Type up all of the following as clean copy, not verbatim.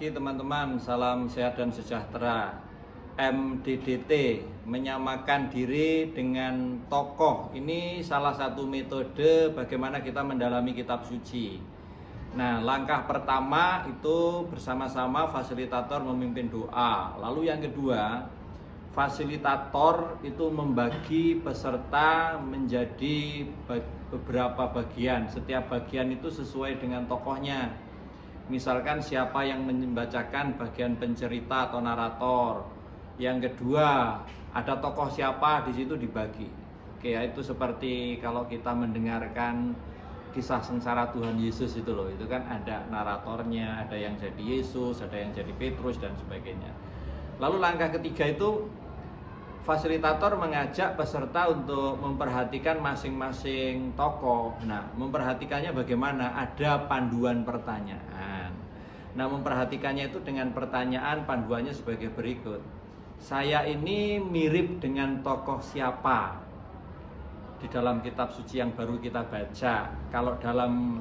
pagi teman-teman, salam sehat dan sejahtera. MDDT, menyamakan diri dengan tokoh. Ini salah satu metode bagaimana kita mendalami kitab suci. Nah, langkah pertama itu bersama-sama fasilitator memimpin doa. Lalu yang kedua, fasilitator itu membagi peserta menjadi beberapa bagian. Setiap bagian itu sesuai dengan tokohnya. Misalkan siapa yang membacakan bagian pencerita atau narator. Yang kedua, ada tokoh siapa, di situ dibagi. Oke, itu seperti kalau kita mendengarkan kisah sengsara Tuhan Yesus itu loh. Itu kan ada naratornya, ada yang jadi Yesus, ada yang jadi Petrus dan sebagainya. Lalu langkah ketiga itu fasilitator mengajak peserta untuk memperhatikan masing-masing tokoh. Nah, memperhatikannya bagaimana? Ada panduan pertanyaan. Nah, memperhatikannya itu dengan pertanyaan panduannya sebagai berikut. Saya ini mirip dengan tokoh siapa di dalam kitab suci yang baru kita baca? Kalau dalam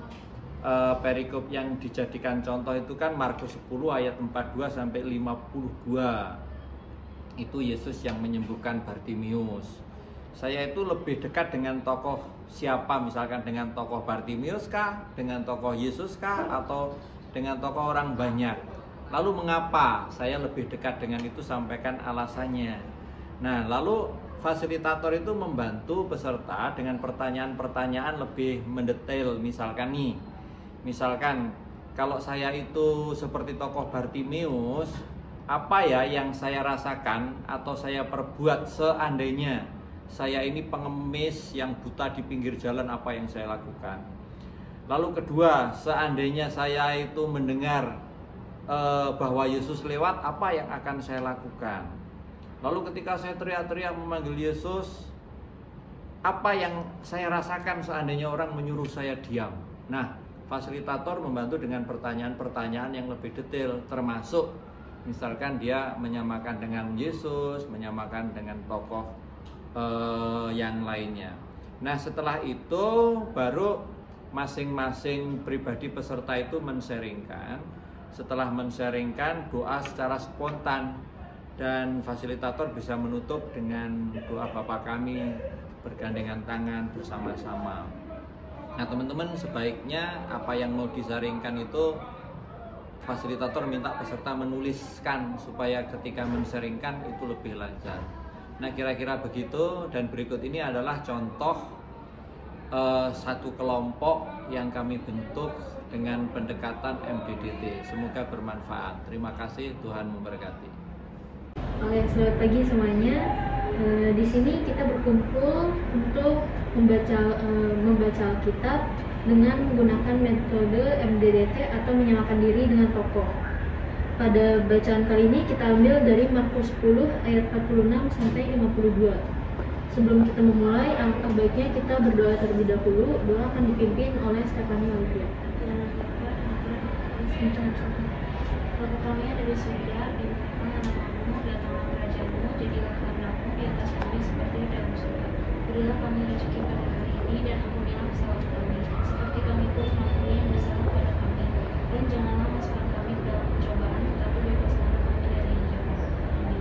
perikop yang dijadikan contoh itu kan Markus 10 ayat 42 sampai 52. Itu Yesus yang menyembuhkan Bartimius. Saya itu lebih dekat dengan tokoh siapa? Misalkan dengan tokoh Bartimius kah? Dengan tokoh Yesus kah? Atau dengan tokoh orang banyak? Lalu mengapa saya lebih dekat dengan itu? Sampaikan alasannya. Nah, lalu fasilitator itu membantu peserta dengan pertanyaan-pertanyaan lebih mendetail. Misalkan kalau saya itu seperti tokoh Bartimius, apa ya yang saya rasakan atau saya perbuat seandainya saya ini pengemis yang buta di pinggir jalan, apa yang saya lakukan? Lalu kedua, seandainya saya itu mendengar bahwa Yesus lewat, apa yang akan saya lakukan? Lalu ketika saya teriak-teriak memanggil Yesus, apa yang saya rasakan seandainya orang menyuruh saya diam? Nah, fasilitator membantu dengan pertanyaan-pertanyaan yang lebih detail, termasuk misalkan dia menyamakan dengan Yesus, menyamakan dengan tokoh yang lainnya. Nah, setelah itu baru masing-masing pribadi peserta itu men-sharingkan. Setelah men-sharingkan, doa secara spontan, dan fasilitator bisa menutup dengan doa Bapa Kami bergandengan tangan bersama-sama. Nah, teman-teman, sebaiknya apa yang mau disaringkan itu fasilitator minta peserta menuliskan supaya ketika men-sharingkan itu lebih lancar. Nah, kira-kira begitu, dan berikut ini adalah contoh satu kelompok yang kami bentuk dengan pendekatan MDDT. Semoga bermanfaat. Terima kasih, Tuhan memberkati. Oke, selamat pagi semuanya. Di sini kita berkumpul untuk membaca Alkitab dengan menggunakan metode MDDT atau menyamakan diri dengan tokoh. Pada bacaan kali ini kita ambil dari Markus 10 ayat 46 sampai 52. Sebelum kita memulai, alangkah baiknya kita berdoa terlebih dahulu. Doa akan dipimpin oleh Stefani Olivia. Bapa kami yang ada di surga, dimuliakanlah namamu, datanglah kerajaanmu, jadilah kehendakmu di atas bumi seperti di dalam surga. Berilah kami rezeki pada hari ini, dan ampunilah kesalahan kami, seperti kami pun mengampuni yang bersalah pada kami. Dan janganlah masukkan kami ke dalam pencobaan, tetapi bebaskanlah kami dari yang jahat. Amin.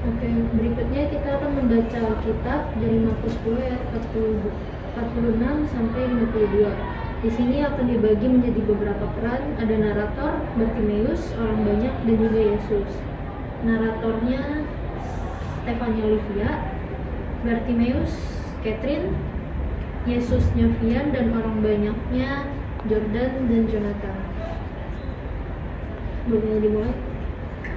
Oke, berikutnya kita akan membaca Alkitab dari Markus 10 ayat 46 sampai 52. Di sini akan dibagi menjadi beberapa peran. Ada narator, Bartimius, orang banyak, dan juga Yesus. Naratornya Stefani Olivia, Bartimius Catherine, Yesusnya Vian, dan orang banyaknya Jordan dan Jonathan. Boleh dimulai?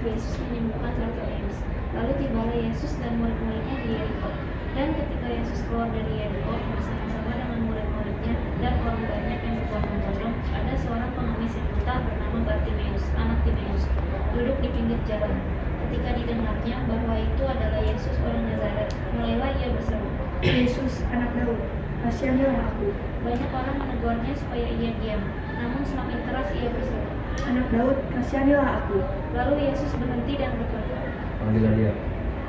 Yesus menyembuhkan Bartimius. Lalu tibalah Yesus dan murid-muridnya di Yeriko. Dan ketika Yesus keluar dari Yeriko bersama-sama dengan murid-muridnya dan orang banyak yang berbondong-bondong, ada seorang pengemis yang buta bernama Bartimius, anak Timeus, duduk di pinggir jalan. Ketika didengarnya bahwa itu adalah Yesus orang Nazaret, mulailah ia berseru, Yesus, anak Daud, kasihanilah aku. Banyak orang menegurnya supaya ia diam, namun semakin keras ia berseru, Anak Daud, kasihanilah aku. Lalu Yesus berhenti dan berkata, Panggillah dia.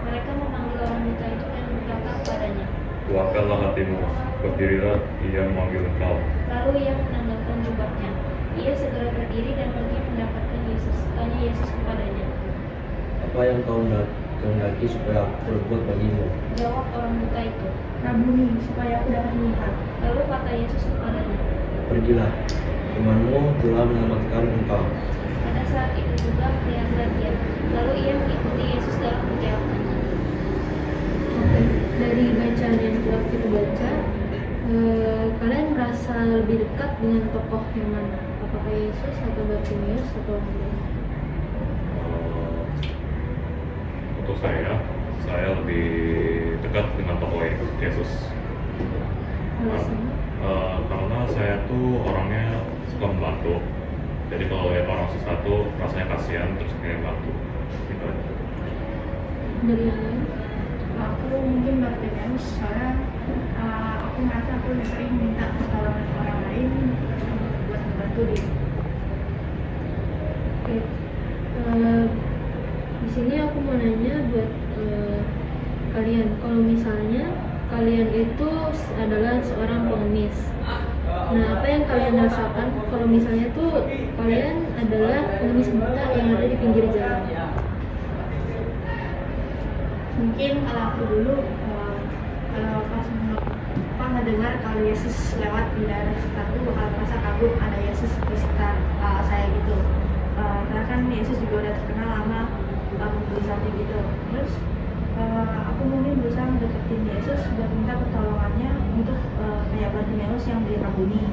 mereka memanggil orang buta itu dan berkata kepadanya, Kuatkanlah hatimu, berdirilah, ia memanggil engkau. lalu ia menanggalkan jubahnya. Ia segera berdiri dan Apa yang kau kehendaki supaya aku perbuat bagimu? Jawab orang buta itu. Rabuni, supaya aku dapat melihat. Lalu kata Yesus kepadanya, Pergilah, imanmu telah menyelamatkan engkau. pada saat itu juga melihatlah dia. Lalu ia mengikuti Yesus dalam perjalanannya. Oke, dari bacaan yang telah kita baca, kalian merasa lebih dekat dengan tokoh yang mana? Apakah Yesus atau Bartimeus atau orang lain? Untuk saya lebih dekat dengan tokoh Yesus. Alasannya? Karena saya tuh orangnya suka membantu. Jadi kalau lihat orang susah tuh rasanya kasihan terus pengen bantu. Gitu aja. Dari yang lain? Aku mungkin Bartimeus, soalnya aku merasa aku lebih sering minta pertolongan orang lain buat membantu dia. Oke, di sini aku mau nanya buat kalian. Kalau misalnya kalian itu adalah seorang pengemis, nah apa yang kalian rasakan kalau misalnya tuh kalian adalah pengemis buta yang ada di pinggir jalan? Mungkin kalau aku dulu kalau pas ngedengar kalau Yesus lewat di daerah sekitar itu bakal merasa kagum ada Yesus di sekitar saya gitu. Karena kan Yesus juga udah terkenal lama mukjizatnya gitu. Terus aku mungkin berusaha mendekatin Yesus buat minta pertolongannya untuk kayak Bartimeus yang di Rabuni.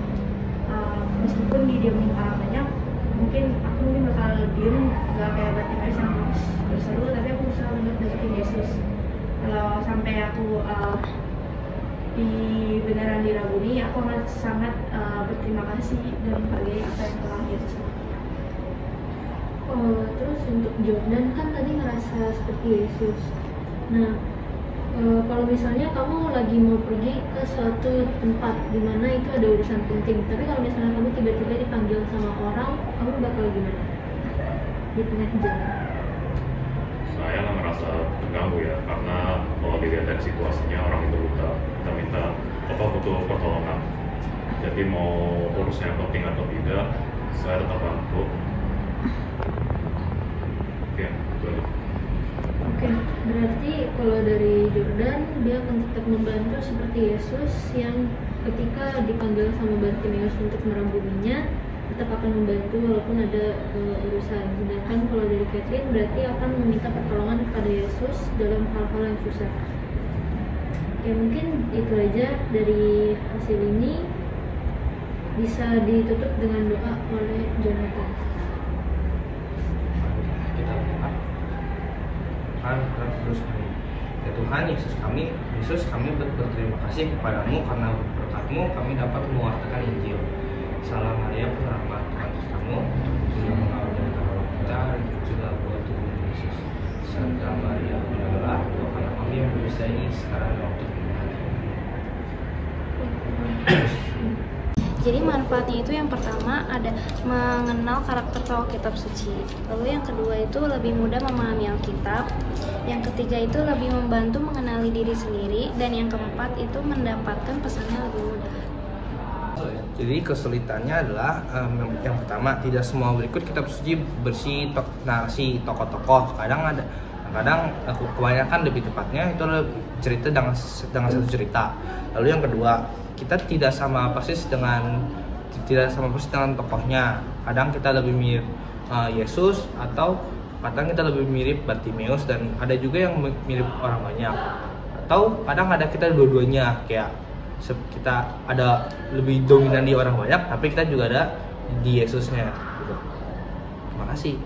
Meskipun didiemin orang banyak, mungkin aku bakal diem gak kayak Bartimeus yang berseru, tapi aku berusaha untuk deketin Yesus. Kalau sampai aku di beneran di Rabuni, aku akan sangat berterima kasih dan menghargai apa yang telah Yesus lakukan. Terus untuk Jordan kan tadi ngerasa seperti Yesus. Nah, kalau misalnya kamu lagi mau pergi ke suatu tempat di mana itu ada urusan penting, tapi kalau misalnya kamu tiba-tiba dipanggil sama orang, kamu bakal gimana di tengah jalan? Saya nggak merasa terganggu ya, karena kalau dilihat dari situasinya orang itu buta, kita minta apa butuh pertolongan. Jadi mau urusnya penting atau tidak, saya tetap bantu. Oke, itu aja. Oke, berarti kalau dari Jordan dia akan tetap membantu seperti Yesus yang ketika dipanggil sama Bartimeus untuk merambuninya tetap akan membantu walaupun ada urusan. Sedangkan kalau dari Catherine berarti akan meminta pertolongan kepada Yesus dalam hal-hal yang susah. Oke, mungkin itu aja dari hasil ini. Bisa ditutup dengan doa oleh Jonathan. Kita berdoa. Tuhan, terus kami. Ya Tuhan, Yesus kami berterima kasih kepadamu karena berkat-Mu kami dapat mewartakan Injil. Salam Maria, penuh rahmat, Tuhan bersamamu, yang mengawal dari Allah kita, juga buat Tuhan Yesus. Santa Maria, berdoalah doakanlah kami yang berdosa ini sekarang dan waktu kematian. Jadi manfaatnya itu yang pertama ada mengenal karakter tokoh kitab suci. Lalu yang kedua itu lebih mudah memahami Alkitab. Yang ketiga itu lebih membantu mengenali diri sendiri. Dan yang keempat itu mendapatkan pesannya lebih mudah. Jadi kesulitannya adalah yang pertama, tidak semua berikut kitab suci bersih narasi tokoh-tokoh. Kadang kebanyakan lebih tepatnya itu cerita dengan satu cerita. Lalu yang kedua, kita tidak sama persis dengan tokohnya. Kadang kita lebih mirip Yesus atau kadang kita lebih mirip Bartimeus, dan ada juga yang mirip orang banyak. Atau kadang ada kita dua-duanya, kayak kita ada lebih dominan di orang banyak, tapi kita juga ada di Yesusnya. Gitu. Terima kasih.